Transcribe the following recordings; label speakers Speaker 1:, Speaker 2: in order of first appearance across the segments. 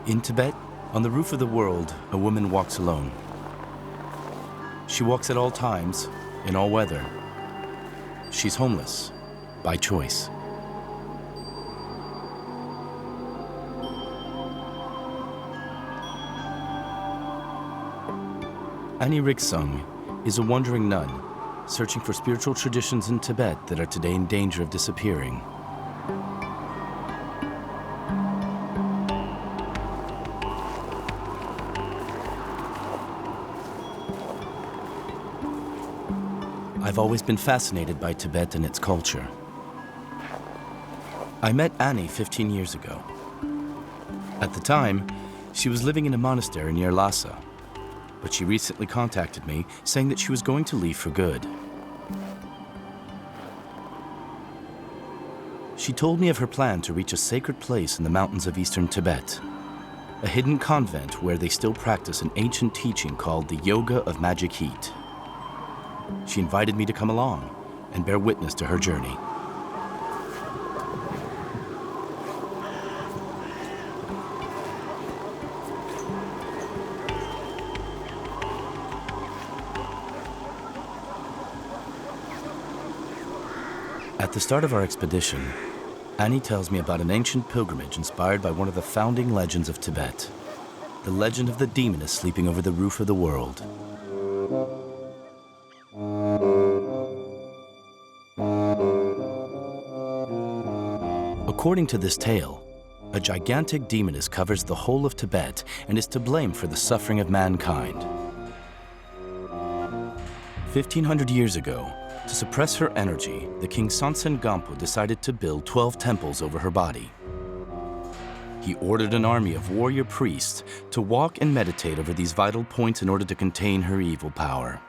Speaker 1: In Tibet, on the roof of the world, a woman walks alone. She walks at all times, in all weather. She's homeless, by choice. Annie Rigsang is a wandering nun, searching for spiritual traditions in Tibet that are today in danger of disappearing. I've always been fascinated by Tibet and its culture. I met Annie 15 years ago. At the time, she was living in a monastery near Lhasa, but she recently contacted me saying that she was going to leave for good. She told me of her plan to reach a sacred place in the mountains of eastern Tibet, a hidden convent where they still practice an ancient teaching called the Yoga of Magic Heat. She invited me to come along and bear witness to her journey. At the start of our expedition, Annie tells me about an ancient pilgrimage inspired by one of the founding legends of Tibet, the legend of the demoness sleeping over the roof of the world. According to this tale, a gigantic demoness covers the whole of Tibet and is to blame for the suffering of mankind. 1,500 years ago, to suppress her energy, the king Sansen Gampo decided to build 12 temples over her body. He ordered an army of warrior priests to walk and meditate over these vital points in order to contain her evil power.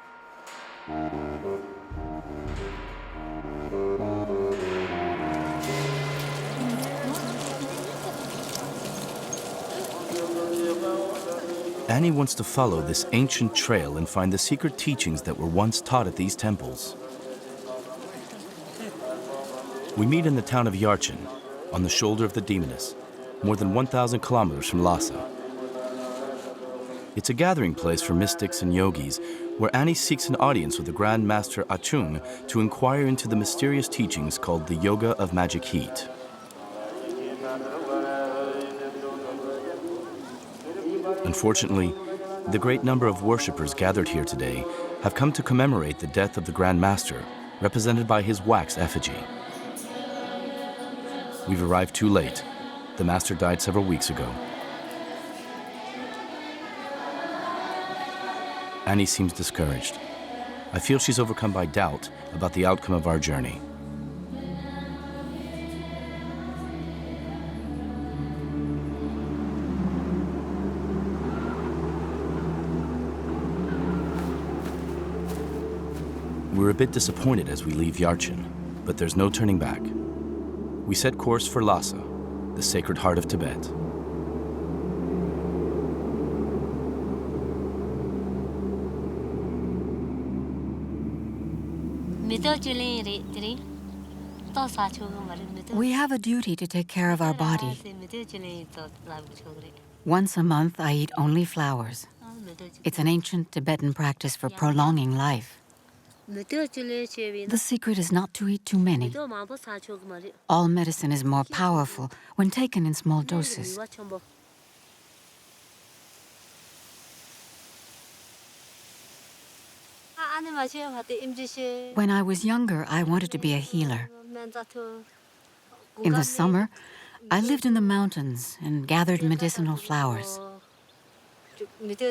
Speaker 1: Annie wants to follow this ancient trail and find the secret teachings that were once taught at these temples. We meet in the town of Yarchin, on the shoulder of the demoness, more than 1,000 kilometers from Lhasa. It's a gathering place for mystics and yogis, where Annie seeks an audience with the Grand Master Achung to inquire into the mysterious teachings called the Yoga of Magic Heat. Unfortunately, the great number of worshippers gathered here today have come to commemorate the death of the Grand Master, represented by his wax effigy. We've arrived too late. The Master died several weeks ago. Annie seems discouraged. I feel she's overcome by doubt about the outcome of our journey. We're a bit disappointed as we leave Yarchin, but there's no turning back. We set course for Lhasa, the Sacred Heart of Tibet.
Speaker 2: We have a duty to take care of our body. Once a month, I eat only flowers. It's an ancient Tibetan practice for prolonging life. The secret is not to eat too many. All medicine is more powerful when taken in small doses. When I was younger, I wanted to be a healer. In the summer, I lived in the mountains and gathered medicinal flowers.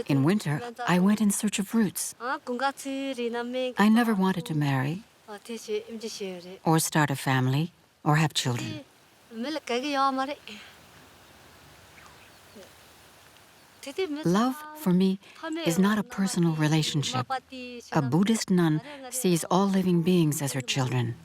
Speaker 2: In winter, I went in search of roots. I never wanted to marry, or start a family, or have children. Love, for me, is not a personal relationship. A Buddhist nun sees all living beings as her children.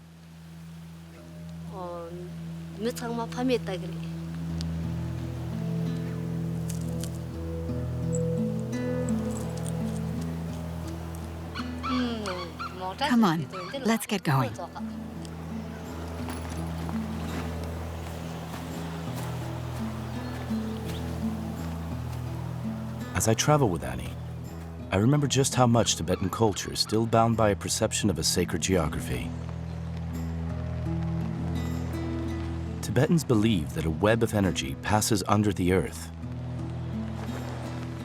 Speaker 2: Come on, let's get going.
Speaker 1: As I travel with Annie, I remember just how much Tibetan culture is still bound by a perception of a sacred geography. Tibetans believe that a web of energy passes under the earth.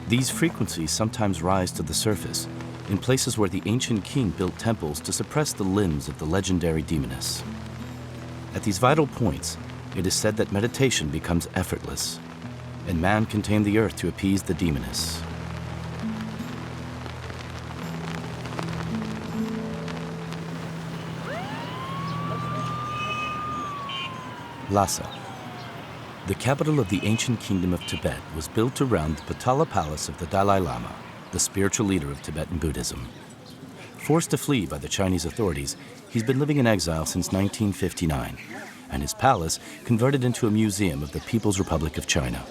Speaker 1: These frequencies sometimes rise to the surface in places where the ancient king built temples to suppress the limbs of the legendary demoness. At these vital points, it is said that meditation becomes effortless, and man can tame the earth to appease the demoness. Lhasa, the capital of the ancient kingdom of Tibet, was built around the Potala Palace of the Dalai Lama, the spiritual leader of Tibetan Buddhism. Forced to flee by the Chinese authorities, he's been living in exile since 1959, and his palace converted into a museum of the People's Republic of China.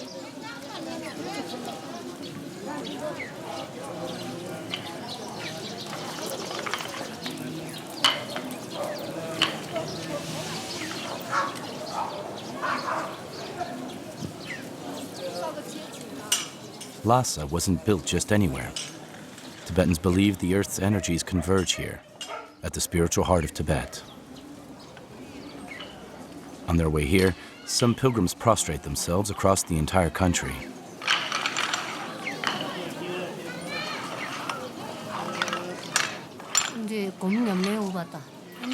Speaker 1: Lhasa wasn't built just anywhere. Tibetans believe the earth's energies converge here, at the spiritual heart of Tibet. On their way here, some pilgrims prostrate themselves across the entire country.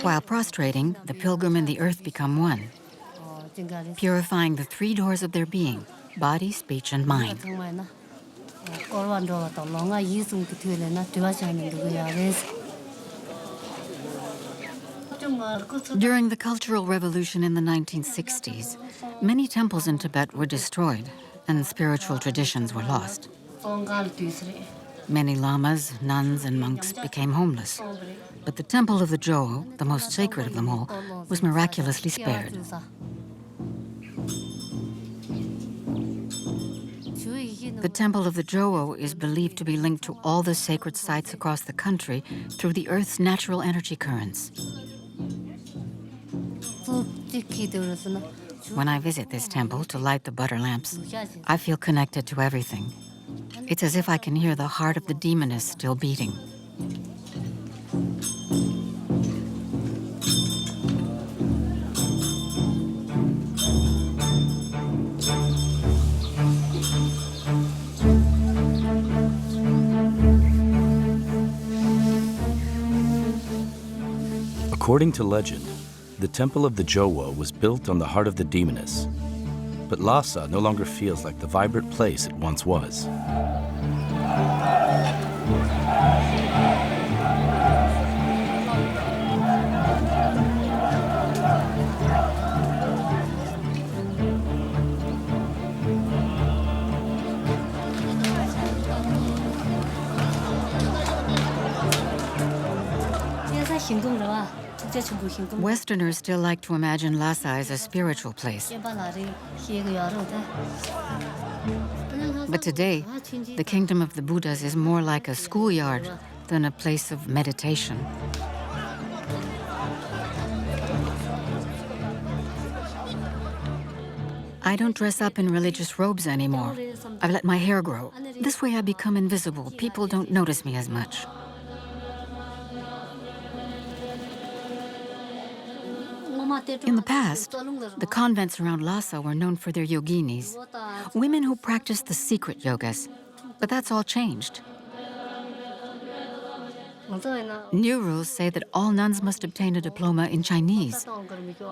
Speaker 2: While prostrating, the pilgrim and the earth become one, purifying the three doors of their being: body, speech, and mind. During the Cultural Revolution in the 1960s, many temples in Tibet were destroyed and spiritual traditions were lost. Many lamas, nuns, and monks became homeless. But the temple of the Jowo, the most sacred of them all, was miraculously spared. The Temple of the Jowo is believed to be linked to all the sacred sites across the country through the Earth's natural energy currents. When I visit this temple to light the butter lamps, I feel connected to everything. It's as if I can hear the heart of the demoness still beating.
Speaker 1: According to legend, the Temple of the Jowo was built on the heart of the demoness. But Lhasa no longer feels like the vibrant place it once was.
Speaker 2: Westerners still like to imagine Lhasa as a spiritual place. But today, the kingdom of the Buddhas is more like a schoolyard than a place of meditation. I don't dress up in religious robes anymore. I've let my hair grow. This way I become invisible. People don't notice me as much. In the past, the convents around Lhasa were known for their yoginis, women who practiced the secret yogas. But that's all changed. New rules say that all nuns must obtain a diploma in Chinese,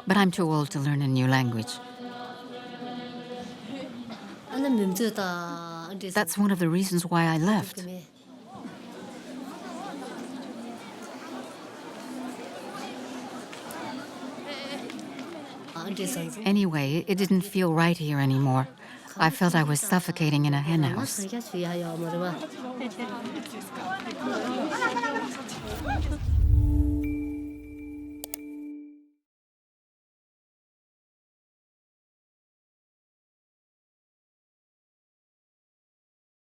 Speaker 2: but I'm too old to learn a new language. That's one of the reasons why I left. Anyway, it didn't feel right here anymore. I felt I was suffocating in a hen house.